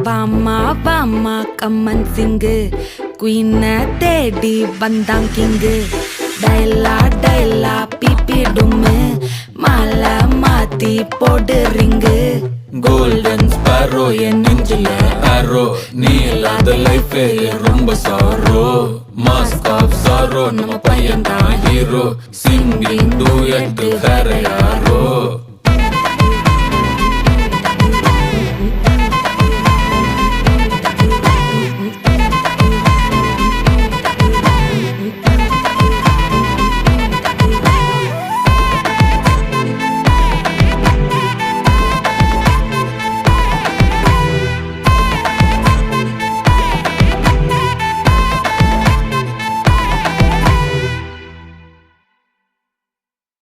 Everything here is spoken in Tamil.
வாமா வாமா கம்மன் சிங்கு குயின தேடி வந்தான் கிங்கு டைலா டைலா பிபி டும்மு மாலை மாத்தி போடு ரிங்கு கோல்டன் ஸ்பாரோ என் நெஞ்சில ஆரோ நீ இல்லாத லைஃபே ரொம்ப சாரோ மாஸ்க் ஆஃப் சாரோ நம்ம பையன் தான் ஹீரோ சிங்கிங் டூயட் வேறையா